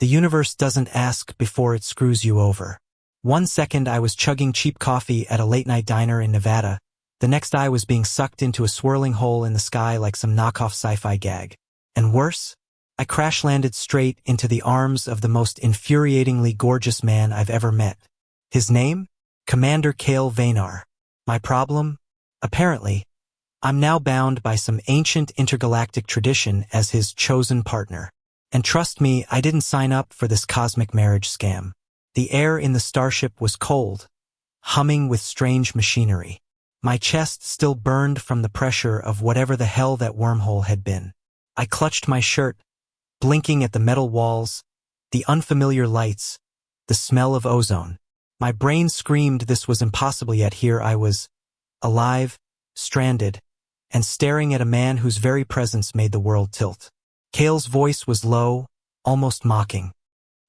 The universe doesn't ask before it screws you over. One second I was chugging cheap coffee at a late-night diner in Nevada. The next I was being sucked into a swirling hole in the sky like some knockoff sci-fi gag. And worse, I crash-landed straight into the arms of the most infuriatingly gorgeous man I've ever met. His name? Commander Cale Vaynar. My problem? Apparently, I'm now bound by some ancient intergalactic tradition as his chosen partner. And trust me, I didn't sign up for this cosmic marriage scam. The air in the starship was cold, humming with strange machinery. My chest still burned from the pressure of whatever the hell that wormhole had been. I clutched my shirt, blinking at the metal walls, the unfamiliar lights, the smell of ozone. My brain screamed this was impossible, yet here I was, alive, stranded, and staring at a man whose very presence made the world tilt. Cale's voice was low, almost mocking.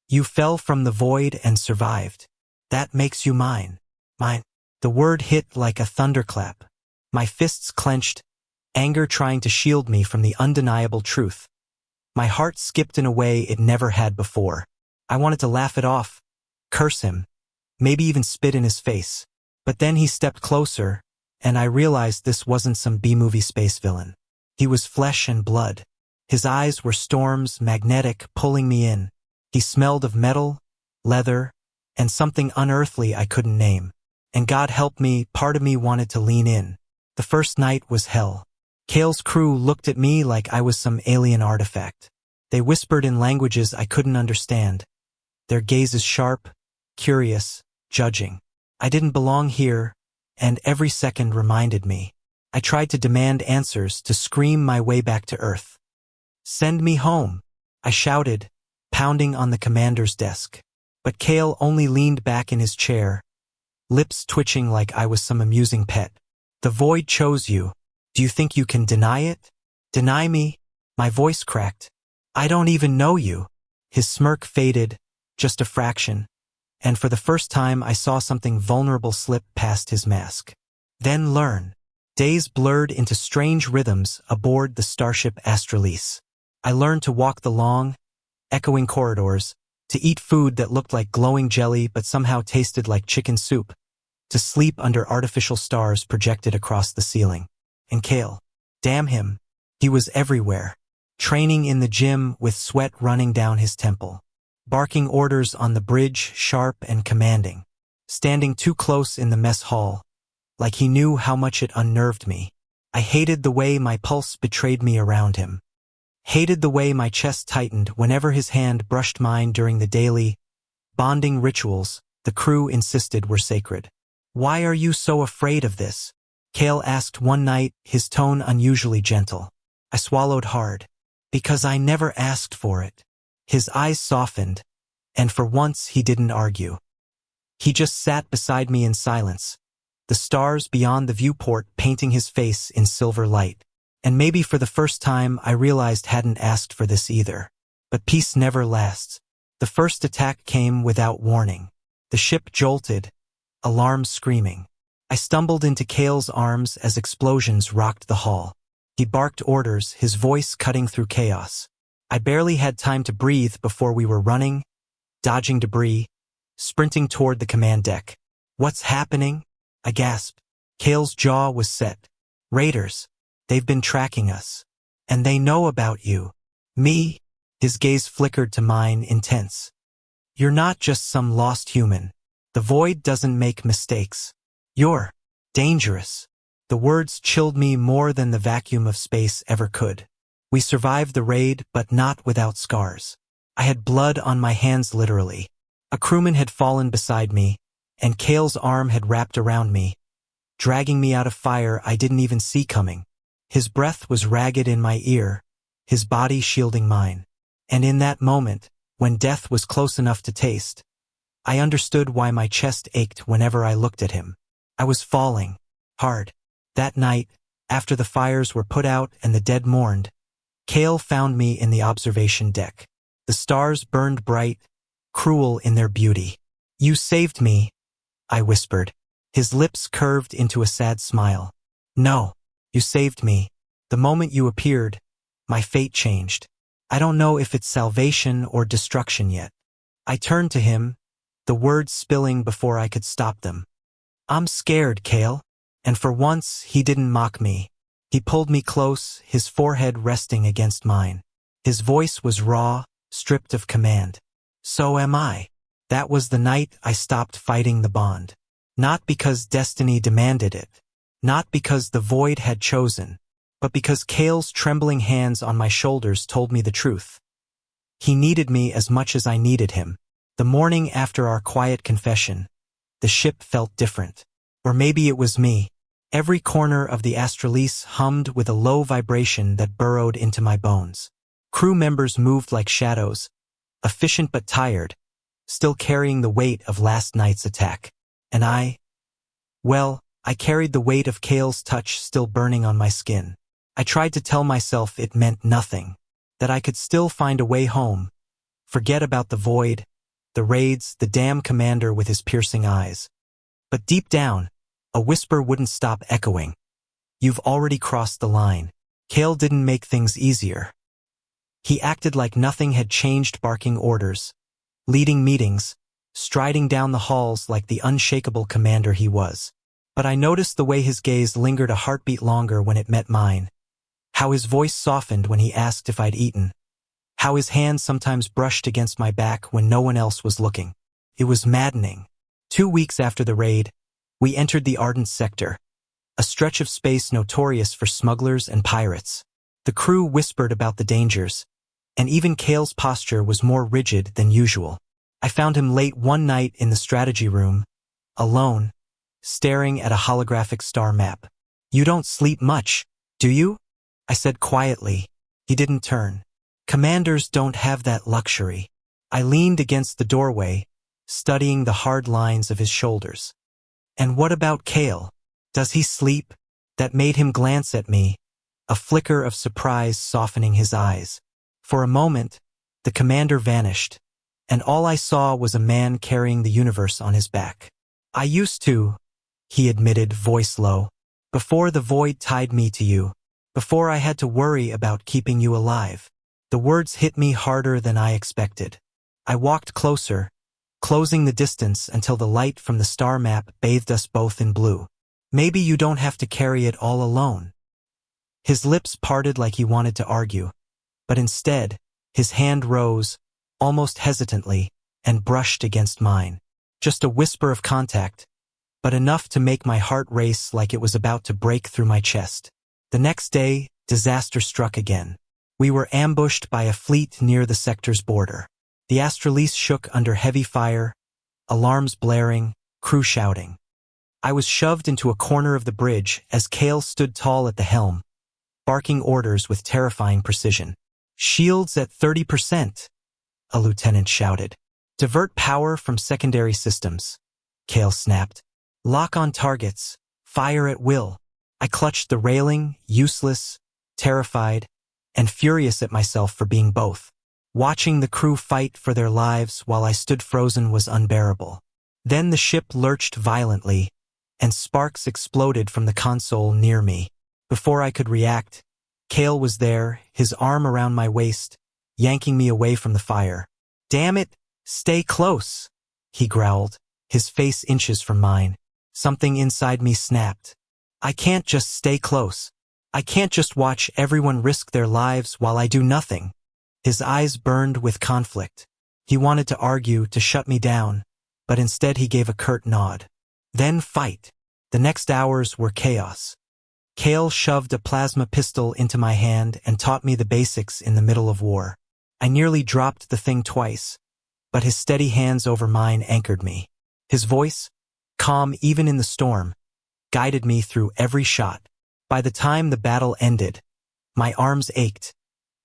You fell from the void and survived. That makes you mine. Mine. The word hit like a thunderclap. My fists clenched, anger trying to shield me from the undeniable truth. My heart skipped in a way it never had before. I wanted to laugh it off, curse him, maybe even spit in his face. But then he stepped closer, and I realized this wasn't some B-movie space villain. He was flesh and blood. His eyes were storms, magnetic, pulling me in. He smelled of metal, leather, and something unearthly I couldn't name. And God help me, part of me wanted to lean in. The first night was hell. Cale's crew looked at me like I was some alien artifact. They whispered in languages I couldn't understand. Their gazes sharp, curious, judging. I didn't belong here, and every second reminded me. I tried to demand answers, to scream my way back to Earth. Send me home, I shouted, pounding on the commander's desk. But Cale only leaned back in his chair, lips twitching like I was some amusing pet. The void chose you. Do you think you can deny it? Deny me? My voice cracked. I don't even know you. His smirk faded, just a fraction, and for the first time I saw something vulnerable slip past his mask. Then learn. Days blurred into strange rhythms aboard the starship Astralis. I learned to walk the long, echoing corridors, to eat food that looked like glowing jelly but somehow tasted like chicken soup, to sleep under artificial stars projected across the ceiling. And Cale, damn him, he was everywhere, training in the gym with sweat running down his temple, barking orders on the bridge sharp and commanding, standing too close in the mess hall, like he knew how much it unnerved me. I hated the way my pulse betrayed me around him. Hated the way my chest tightened whenever his hand brushed mine during the daily, bonding rituals the crew insisted were sacred. Why are you so afraid of this? Cale asked one night, his tone unusually gentle. I swallowed hard. Because I never asked for it. His eyes softened, and for once he didn't argue. He just sat beside me in silence, the stars beyond the viewport painting his face in silver light. And maybe for the first time I realized hadn't asked for this either. But peace never lasts. The first attack came without warning. The ship jolted, alarms screaming. I stumbled into Cale's arms as explosions rocked the hall. He barked orders, his voice cutting through chaos. I barely had time to breathe before we were running, dodging debris, sprinting toward the command deck. What's happening? I gasped. Cale's jaw was set. Raiders. They've been tracking us. And they know about you. Me? His gaze flickered to mine, intense. You're not just some lost human. The void doesn't make mistakes. You're dangerous. The words chilled me more than the vacuum of space ever could. We survived the raid, but not without scars. I had blood on my hands literally. A crewman had fallen beside me, and Cale's arm had wrapped around me, dragging me out of fire I didn't even see coming. His breath was ragged in my ear, his body shielding mine. And in that moment, when death was close enough to taste, I understood why my chest ached whenever I looked at him. I was falling, hard. That night, after the fires were put out and the dead mourned, Cale found me in the observation deck. The stars burned bright, cruel in their beauty. You saved me, I whispered. His lips curved into a sad smile. No. You saved me. The moment you appeared, my fate changed. I don't know if it's salvation or destruction yet. I turned to him, the words spilling before I could stop them. I'm scared, Cale. And for once, he didn't mock me. He pulled me close, his forehead resting against mine. His voice was raw, stripped of command. So am I. That was the night I stopped fighting the bond. Not because destiny demanded it. Not because the void had chosen. But because Cale's trembling hands on my shoulders told me the truth. He needed me as much as I needed him. The morning after our quiet confession, the ship felt different. Or maybe it was me. Every corner of the Astralis hummed with a low vibration that burrowed into my bones. Crew members moved like shadows, efficient but tired, still carrying the weight of last night's attack. And I carried the weight of Cale's touch still burning on my skin. I tried to tell myself it meant nothing, that I could still find a way home, forget about the void, the raids, the damn commander with his piercing eyes. But deep down, a whisper wouldn't stop echoing. You've already crossed the line. Cale didn't make things easier. He acted like nothing had changed, barking orders, leading meetings, striding down the halls like the unshakable commander he was. But I noticed the way his gaze lingered a heartbeat longer when it met mine. How his voice softened when he asked if I'd eaten. How his hand sometimes brushed against my back when no one else was looking. It was maddening. 2 weeks after the raid, we entered the Ardent Sector, a stretch of space notorious for smugglers and pirates. The crew whispered about the dangers, and even Cale's posture was more rigid than usual. I found him late one night in the strategy room, alone, staring at a holographic star map. You don't sleep much, do you? I said quietly. He didn't turn. Commanders don't have that luxury. I leaned against the doorway, studying the hard lines of his shoulders. And what about Cale? Does he sleep? That made him glance at me, a flicker of surprise softening his eyes. For a moment, the commander vanished, and all I saw was a man carrying the universe on his back. I used to, he admitted, voice low, before the void tied me to you, before I had to worry about keeping you alive. The words hit me harder than I expected. I walked closer, closing the distance until the light from the star map bathed us both in blue. Maybe you don't have to carry it all alone. His lips parted like he wanted to argue, but instead, his hand rose, almost hesitantly, and brushed against mine. Just a whisper of contact, but enough to make my heart race like it was about to break through my chest. The next day, disaster struck again. We were ambushed by a fleet near the sector's border. The Astralis shook under heavy fire, alarms blaring, crew shouting. I was shoved into a corner of the bridge as Cale stood tall at the helm, barking orders with terrifying precision. Shields at 30%, a lieutenant shouted. Divert power from secondary systems, Cale snapped. Lock on targets, fire at will. I clutched the railing, useless, terrified, and furious at myself for being both. Watching the crew fight for their lives while I stood frozen was unbearable. Then the ship lurched violently, and sparks exploded from the console near me. Before I could react, Cale was there, his arm around my waist, yanking me away from the fire. Damn it, stay close, he growled, his face inches from mine. Something inside me snapped. I can't just stay close. I can't just watch everyone risk their lives while I do nothing. His eyes burned with conflict. He wanted to argue, to shut me down, but instead he gave a curt nod. Then fight. The next hours were chaos. Cale shoved a plasma pistol into my hand and taught me the basics in the middle of war. I nearly dropped the thing twice, but his steady hands over mine anchored me. His voice, calm even in the storm, guided me through every shot. By the time the battle ended, my arms ached,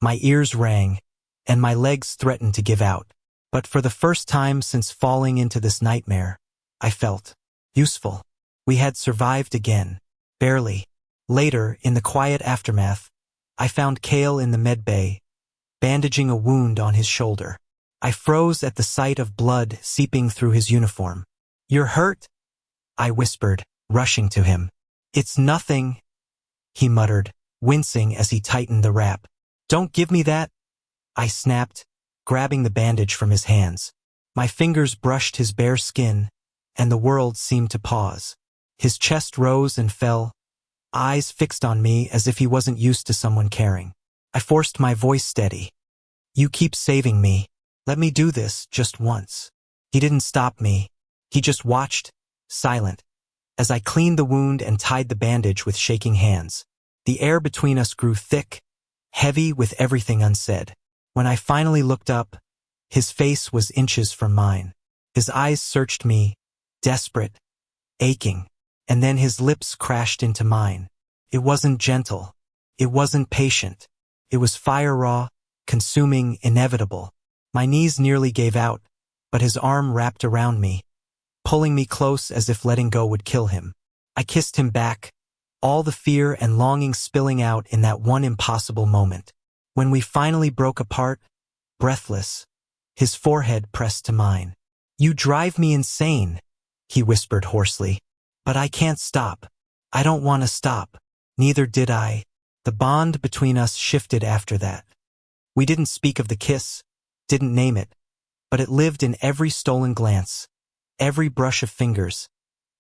my ears rang, and my legs threatened to give out. But for the first time since falling into this nightmare, I felt useful. We had survived again, barely. Later, in the quiet aftermath, I found Cale in the medbay, bandaging a wound on his shoulder. I froze at the sight of blood seeping through his uniform. You're hurt? I whispered, rushing to him. It's nothing, he muttered, wincing as he tightened the wrap. Don't give me that. I snapped, grabbing the bandage from his hands. My fingers brushed his bare skin, and the world seemed to pause. His chest rose and fell, eyes fixed on me as if he wasn't used to someone caring. I forced my voice steady. "You keep saving me. Let me do this just once." He didn't stop me. He just watched, silent, as I cleaned the wound and tied the bandage with shaking hands. The air between us grew thick, heavy with everything unsaid. When I finally looked up, his face was inches from mine. His eyes searched me, desperate, aching, and then his lips crashed into mine. It wasn't gentle. It wasn't patient. It was fire-raw, consuming, inevitable. My knees nearly gave out, but his arm wrapped around me, pulling me close as if letting go would kill him. I kissed him back, all the fear and longing spilling out in that one impossible moment. When we finally broke apart, breathless, his forehead pressed to mine. "You drive me insane," he whispered hoarsely. "But I can't stop. I don't want to stop." Neither did I. The bond between us shifted after that. We didn't speak of the kiss, didn't name it, but it lived in every stolen glance, every brush of fingers,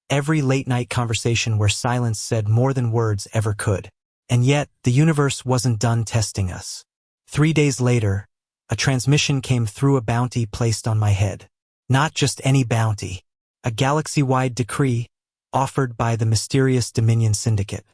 every late-night conversation where silence said more than words ever could. And yet, the universe wasn't done testing us. 3 days later, a transmission came through, a bounty placed on my head. Not just any bounty, a galaxy-wide decree offered by the mysterious Dominion Syndicate.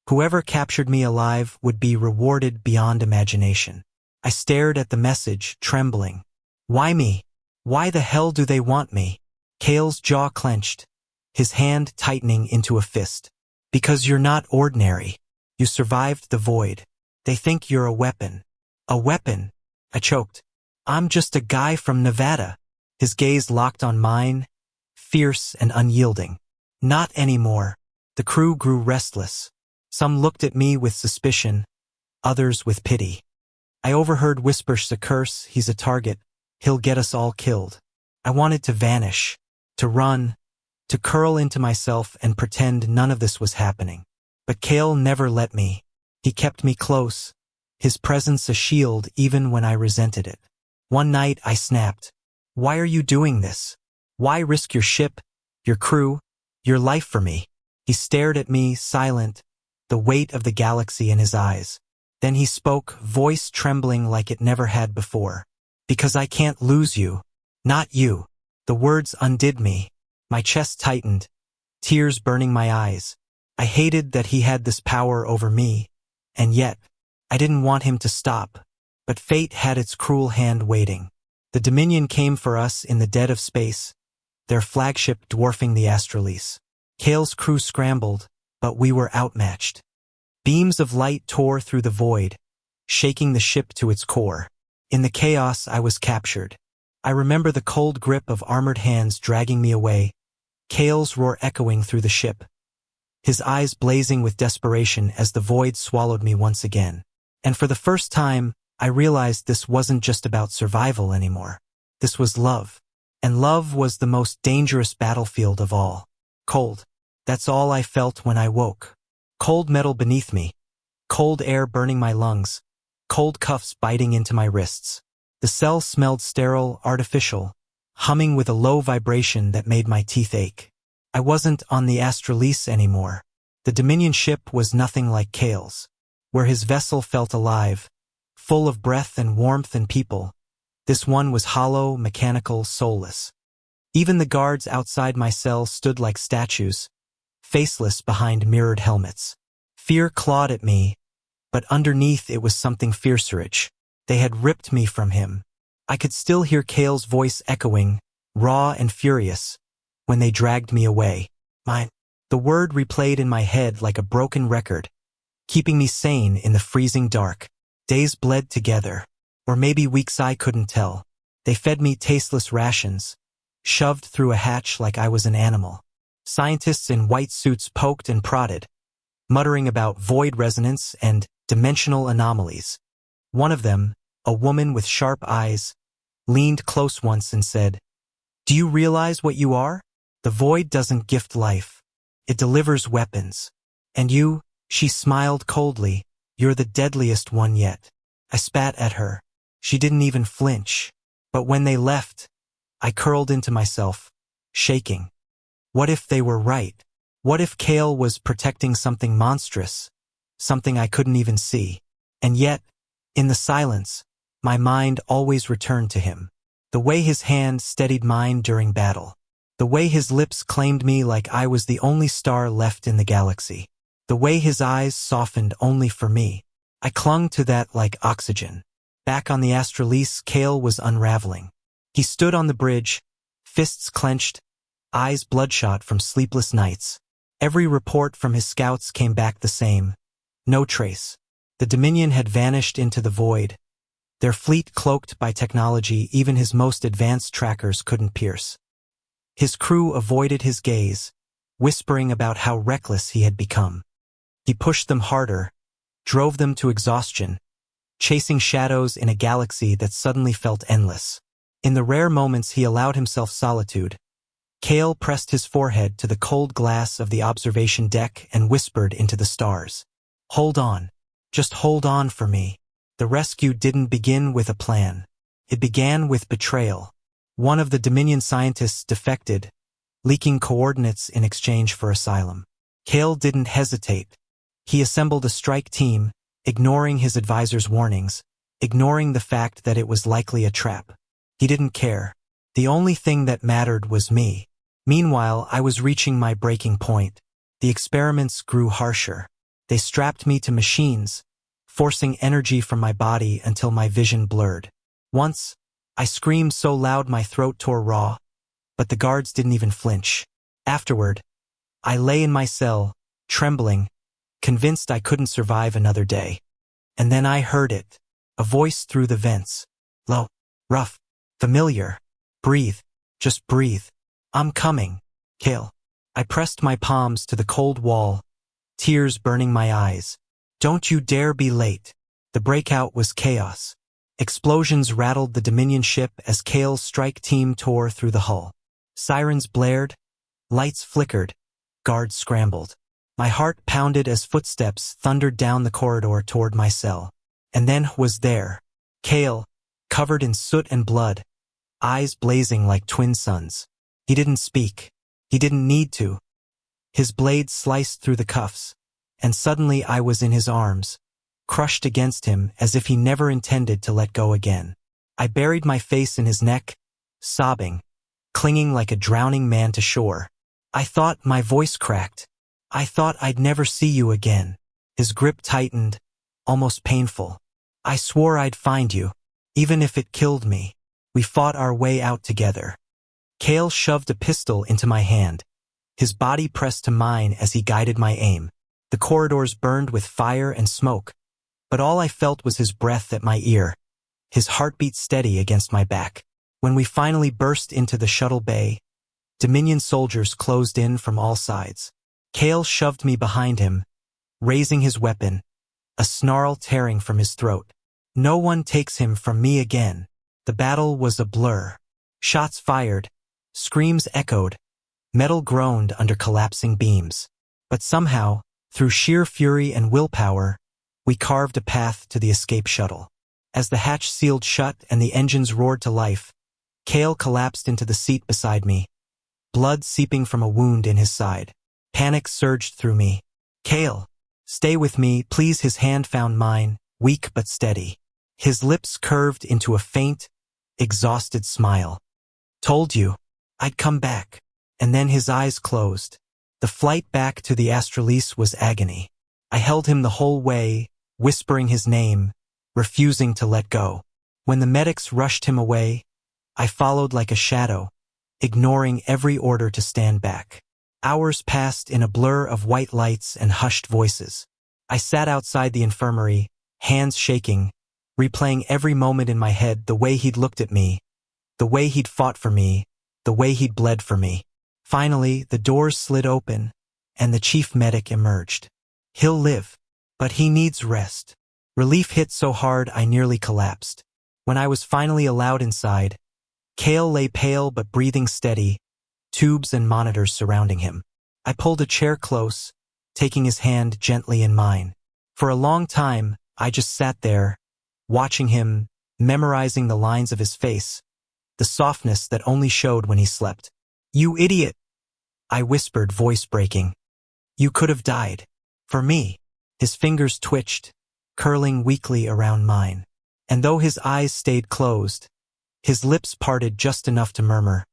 Whoever captured me alive would be rewarded beyond imagination. I stared at the message, trembling. Why me? Why the hell do they want me? Kale's jaw clenched, his hand tightening into a fist. "Because you're not ordinary. You survived the void. They think you're a weapon." "A weapon?" I choked. "I'm just a guy from Nevada." His gaze locked on mine, fierce and unyielding. "Not anymore." The crew grew restless. Some looked at me with suspicion, others with pity. I overheard whispers to curse, "He's a target. He'll get us all killed." I wanted to vanish, to run, to curl into myself and pretend none of this was happening. But Kale never let me. He kept me close, his presence a shield even when I resented it. One night I snapped. "Why are you doing this? Why risk your ship, your crew, your life for me?" He stared at me, silent, the weight of the galaxy in his eyes. Then he spoke, voice trembling like it never had before. "Because I can't lose you. Not you." The words undid me. My chest tightened, tears burning my eyes. I hated that he had this power over me, and yet, I didn't want him to stop. But fate had its cruel hand waiting. The Dominion came for us in the dead of space, their flagship dwarfing the Astrolese. Kale's crew scrambled, but we were outmatched. Beams of light tore through the void, shaking the ship to its core. In the chaos, I was captured. I remember the cold grip of armored hands dragging me away, Kale's roar echoing through the ship, his eyes blazing with desperation as the void swallowed me once again. And for the first time, I realized this wasn't just about survival anymore. This was love. And love was the most dangerous battlefield of all. Cold. That's all I felt when I woke. Cold metal beneath me. Cold air burning my lungs. Cold cuffs biting into my wrists. The cell smelled sterile, artificial, humming with a low vibration that made my teeth ache. I wasn't on the Astrolese anymore. The Dominion ship was nothing like Kale's. Where his vessel felt alive, full of breath and warmth and people, this one was hollow, mechanical, soulless. Even the guards outside my cell stood like statues, faceless behind mirrored helmets. Fear clawed at me, but underneath it was something fiercerich. They had ripped me from him. I could still hear Kale's voice echoing, raw and furious, when they dragged me away. Mine. The word replayed in my head like a broken record, keeping me sane in the freezing dark. Days bled together, or maybe weeks, I couldn't tell. They fed me tasteless rations, shoved through a hatch like I was an animal. Scientists in white suits poked and prodded, muttering about void resonance and dimensional anomalies. One of them, a woman with sharp eyes, leaned close once and said, "Do you realize what you are? The void doesn't gift life. It delivers weapons. And you," she smiled coldly, "you're the deadliest one yet." I spat at her. She didn't even flinch. But when they left, I curled into myself, shaking. What if they were right? What if Kale was protecting something monstrous, something I couldn't even see? And yet, in the silence, my mind always returned to him. The way his hand steadied mine during battle. The way his lips claimed me like I was the only star left in the galaxy. The way his eyes softened only for me. I clung to that like oxygen. Back on the Astralise, Kale was unraveling. He stood on the bridge, fists clenched, eyes bloodshot from sleepless nights. Every report from his scouts came back the same. No trace. The Dominion had vanished into the void. Their fleet cloaked by technology even his most advanced trackers couldn't pierce. His crew avoided his gaze, whispering about how reckless he had become. He pushed them harder, drove them to exhaustion, chasing shadows in a galaxy that suddenly felt endless. In the rare moments he allowed himself solitude, Kale pressed his forehead to the cold glass of the observation deck and whispered into the stars. "Hold on. Just hold on for me." The rescue didn't begin with a plan. It began with betrayal. One of the Dominion scientists defected, leaking coordinates in exchange for asylum. Kale didn't hesitate. He assembled a strike team, ignoring his advisor's warnings, ignoring the fact that it was likely a trap. He didn't care. The only thing that mattered was me. Meanwhile, I was reaching my breaking point. The experiments grew harsher. They strapped me to machines, forcing energy from my body until my vision blurred. Once, I screamed so loud my throat tore raw, but the guards didn't even flinch. Afterward, I lay in my cell, trembling, convinced I couldn't survive another day. And then I heard it, a voice through the vents. Low, rough, familiar. "Breathe, just breathe. I'm coming, Kale." I pressed my palms to the cold wall, tears burning my eyes. "Don't you dare be late." The breakout was chaos. Explosions rattled the Dominion ship as Kale's strike team tore through the hull. Sirens blared, lights flickered, guards scrambled. My heart pounded as footsteps thundered down the corridor toward my cell. And then was there, Kale, covered in soot and blood, eyes blazing like twin suns. He didn't speak. He didn't need to. His blade sliced through the cuffs, and suddenly I was in his arms, crushed against him as if he never intended to let go again. I buried my face in his neck, sobbing, clinging like a drowning man to shore. I thought my voice cracked. I thought I'd never see you again. His grip tightened, almost painful. "I swore I'd find you, even if it killed me." We fought our way out together. Kale shoved a pistol into my hand. His body pressed to mine as he guided my aim. The corridors burned with fire and smoke, but all I felt was his breath at my ear, his heartbeat steady against my back. When we finally burst into the shuttle bay, Dominion soldiers closed in from all sides. Kale shoved me behind him, raising his weapon, a snarl tearing from his throat. "No one takes him from me again." The battle was a blur. Shots fired, screams echoed, metal groaned under collapsing beams. But somehow, through sheer fury and willpower, we carved a path to the escape shuttle. As the hatch sealed shut and the engines roared to life, Kale collapsed into the seat beside me, blood seeping from a wound in his side. Panic surged through me. "Kale, stay with me, please." His hand found mine, weak but steady. His lips curved into a faint, exhausted smile. "Told you, I'd come back." And then his eyes closed. The flight back to the Astralise was agony. I held him the whole way, whispering his name, refusing to let go. When the medics rushed him away, I followed like a shadow, ignoring every order to stand back. Hours passed in a blur of white lights and hushed voices. I sat outside the infirmary, hands shaking, replaying every moment in my head, the way he'd looked at me, the way he'd fought for me, the way he'd bled for me. Finally, the doors slid open, and the chief medic emerged. "He'll live, but he needs rest." Relief hit so hard I nearly collapsed. When I was finally allowed inside, Kale lay pale but breathing steady, tubes and monitors surrounding him. I pulled a chair close, taking his hand gently in mine. For a long time, I just sat there, watching him, memorizing the lines of his face, the softness that only showed when he slept. "You idiot," I whispered, voice breaking. "You could have died. For me." His fingers twitched, curling weakly around mine. And though his eyes stayed closed, his lips parted just enough to murmur,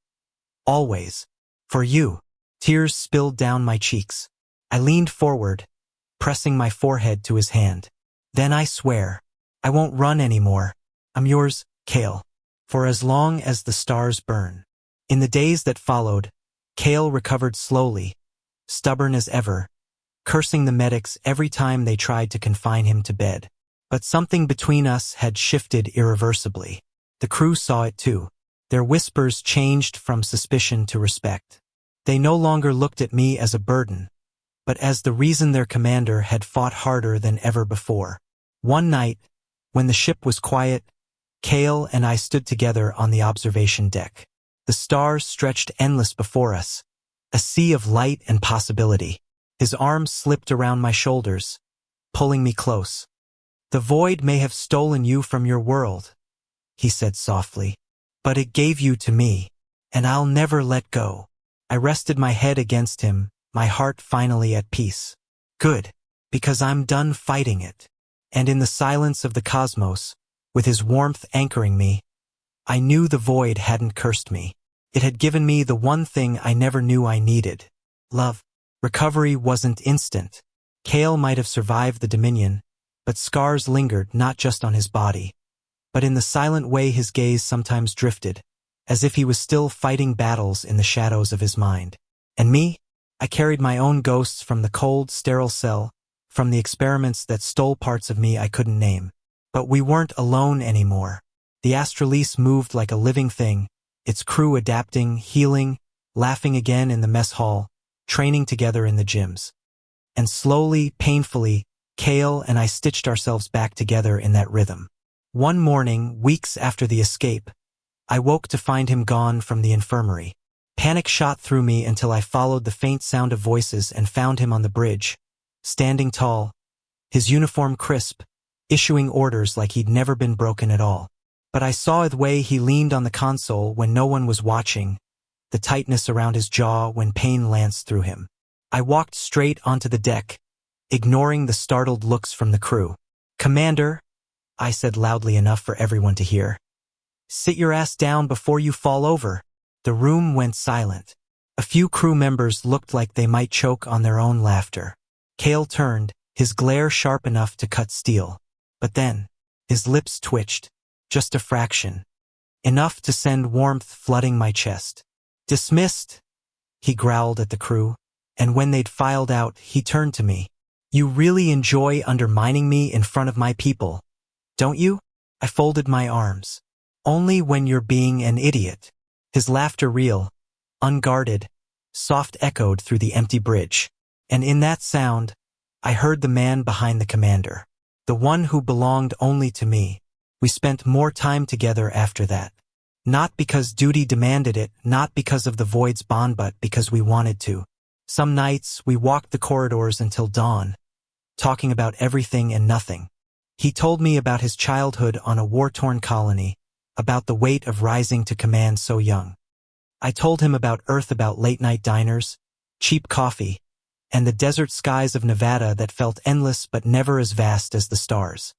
"Always. For you." Tears spilled down my cheeks. I leaned forward, pressing my forehead to his hand. "Then I swear, I won't run anymore. I'm yours, Cale, for as long as the stars burn." In the days that followed, Cale recovered slowly, stubborn as ever, cursing the medics every time they tried to confine him to bed. But something between us had shifted irreversibly. The crew saw it too. Their whispers changed from suspicion to respect. They no longer looked at me as a burden, but as the reason their commander had fought harder than ever before. One night, when the ship was quiet, Cale and I stood together on the observation deck. The stars stretched endless before us, a sea of light and possibility. His arms slipped around my shoulders, pulling me close. "The void may have stolen you from your world," he said softly, "but it gave you to me, and I'll never let go." I rested my head against him, my heart finally at peace. Good, because I'm done fighting it. And in the silence of the cosmos, with his warmth anchoring me, I knew the void hadn't cursed me. It had given me the one thing I never knew I needed: love. Recovery wasn't instant. Cale might have survived the Dominion, but scars lingered not just on his body, but in the silent way his gaze sometimes drifted, as if he was still fighting battles in the shadows of his mind. And me? I carried my own ghosts from the cold, sterile cell, from the experiments that stole parts of me I couldn't name. But we weren't alone anymore. The Astralise moved like a living thing, its crew adapting, healing, laughing again in the mess hall, training together in the gyms. And slowly, painfully, Cale and I stitched ourselves back together in that rhythm. One morning, weeks after the escape, I woke to find him gone from the infirmary. Panic shot through me until I followed the faint sound of voices and found him on the bridge, standing tall, his uniform crisp, issuing orders like he'd never been broken at all. But I saw the way he leaned on the console when no one was watching, the tightness around his jaw when pain lanced through him. I walked straight onto the deck, ignoring the startled looks from the crew. "Commander," I said loudly enough for everyone to hear, "sit your ass down before you fall over." The room went silent. A few crew members looked like they might choke on their own laughter. Cale turned, his glare sharp enough to cut steel. But then, his lips twitched, just a fraction, enough to send warmth flooding my chest. "Dismissed," he growled at the crew, and when they'd filed out, he turned to me. "You really enjoy undermining me in front of my people, don't you?" I folded my arms. "Only when you're being an idiot." His laughter, real, unguarded, soft, echoed through the empty bridge. And in that sound, I heard the man behind the commander, the one who belonged only to me. We spent more time together after that. Not because duty demanded it, not because of the void's bond, but because we wanted to. Some nights, we walked the corridors until dawn, talking about everything and nothing. He told me about his childhood on a war-torn colony, about the weight of rising to command so young. I told him about Earth, about late-night diners, cheap coffee, and the desert skies of Nevada that felt endless but never as vast as the stars.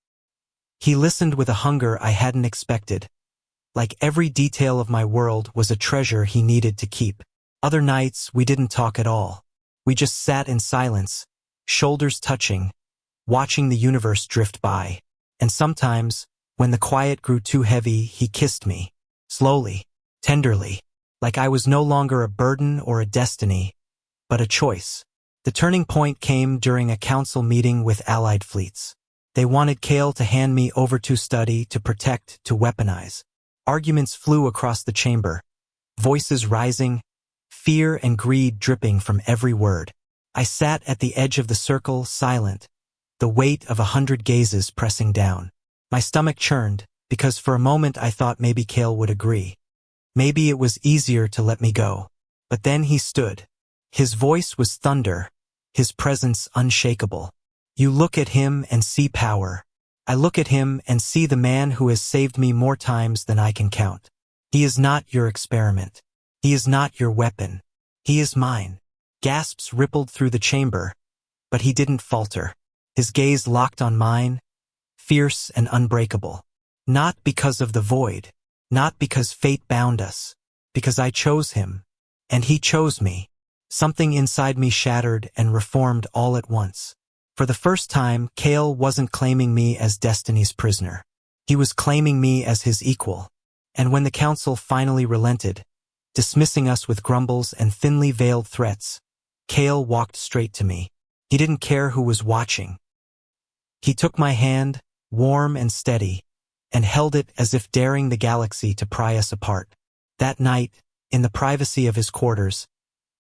He listened with a hunger I hadn't expected, like every detail of my world was a treasure he needed to keep. Other nights, we didn't talk at all. We just sat in silence, shoulders touching, watching the universe drift by. And sometimes, when the quiet grew too heavy, he kissed me, slowly, tenderly, like I was no longer a burden or a destiny, but a choice. The turning point came during a council meeting with Allied fleets. They wanted Cale to hand me over to study, to protect, to weaponize. Arguments flew across the chamber, voices rising, fear and greed dripping from every word. I sat at the edge of the circle, silent, the weight of 100 gazes pressing down. My stomach churned, because for a moment I thought maybe Cale would agree. Maybe it was easier to let me go. But then he stood. His voice was thunder, his presence unshakable. You look at him and see power, I look at him and see the man who has saved me more times than I can count. He is not your experiment. He is not your weapon. He is mine. Gasps rippled through the chamber, but he didn't falter. His gaze locked on mine, fierce and unbreakable. Not because of the void, not because fate bound us, because I chose him, and he chose me. Something inside me shattered and reformed all at once. For the first time, Kale wasn't claiming me as destiny's prisoner. He was claiming me as his equal. And when the council finally relented, dismissing us with grumbles and thinly veiled threats, Kale walked straight to me. He didn't care who was watching. He took my hand, warm and steady, and held it as if daring the galaxy to pry us apart. That night, in the privacy of his quarters,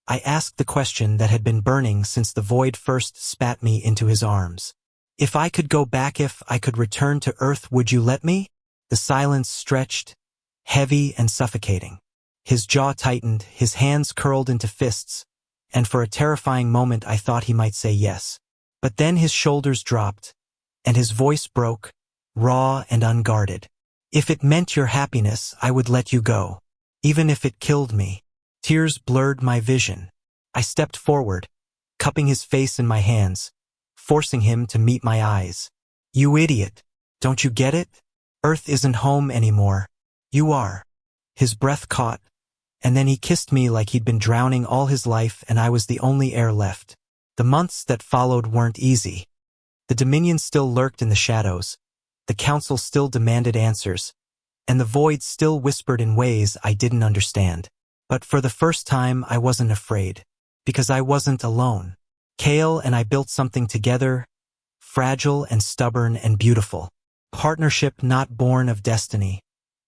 I asked the question that had been burning since the void first spat me into his arms. If I could go back, if I could return to Earth, would you let me? The silence stretched, heavy and suffocating. His jaw tightened, his hands curled into fists, and for a terrifying moment I thought he might say yes. But then his shoulders dropped, and his voice broke, raw and unguarded. If it meant your happiness, I would let you go, even if it killed me. Tears blurred my vision. I stepped forward, cupping his face in my hands, forcing him to meet my eyes. You idiot. Don't you get it? Earth isn't home anymore. You are. His breath caught, and then he kissed me like he'd been drowning all his life and I was the only air left. The months that followed weren't easy. The Dominion still lurked in the shadows, the Council still demanded answers, and the Void still whispered in ways I didn't understand. But for the first time I wasn't afraid, because I wasn't alone. Kale and I built something together, fragile and stubborn and beautiful. Partnership not born of destiny,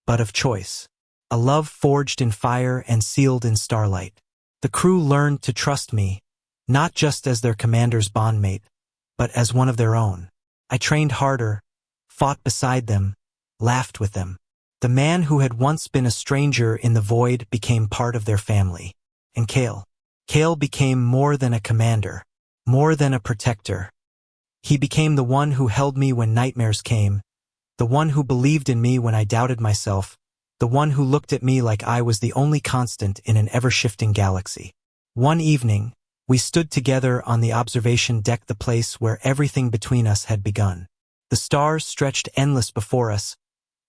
but of choice. A love forged in fire and sealed in starlight. The crew learned to trust me, not just as their commander's bondmate, but as one of their own. I trained harder, fought beside them, laughed with them. The man who had once been a stranger in the void became part of their family. And Kale became more than a commander, more than a protector. He became the one who held me when nightmares came, the one who believed in me when I doubted myself, the one who looked at me like I was the only constant in an ever-shifting galaxy. One evening, we stood together on the observation deck, the place where everything between us had begun. The stars stretched endless before us,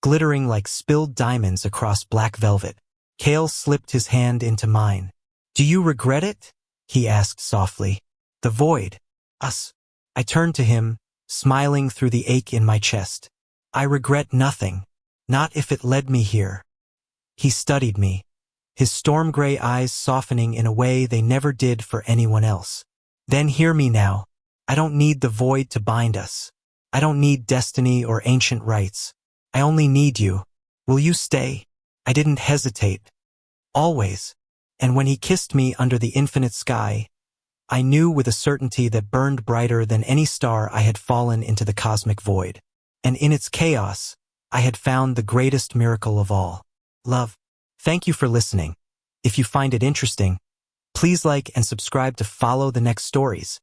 glittering like spilled diamonds across black velvet. Kale slipped his hand into mine. Do you regret it? He asked softly. The void. Us. I turned to him, smiling through the ache in my chest. I regret nothing. Not if it led me here. He studied me, his storm-gray eyes softening in a way they never did for anyone else. Then hear me now. I don't need the void to bind us. I don't need destiny or ancient rites. I only need you. Will you stay? I didn't hesitate. Always. And when he kissed me under the infinite sky, I knew with a certainty that burned brighter than any star I had fallen into the cosmic void. And in its chaos, I had found the greatest miracle of all. Love. Thank you for listening. If you find it interesting, please like and subscribe to follow the next stories.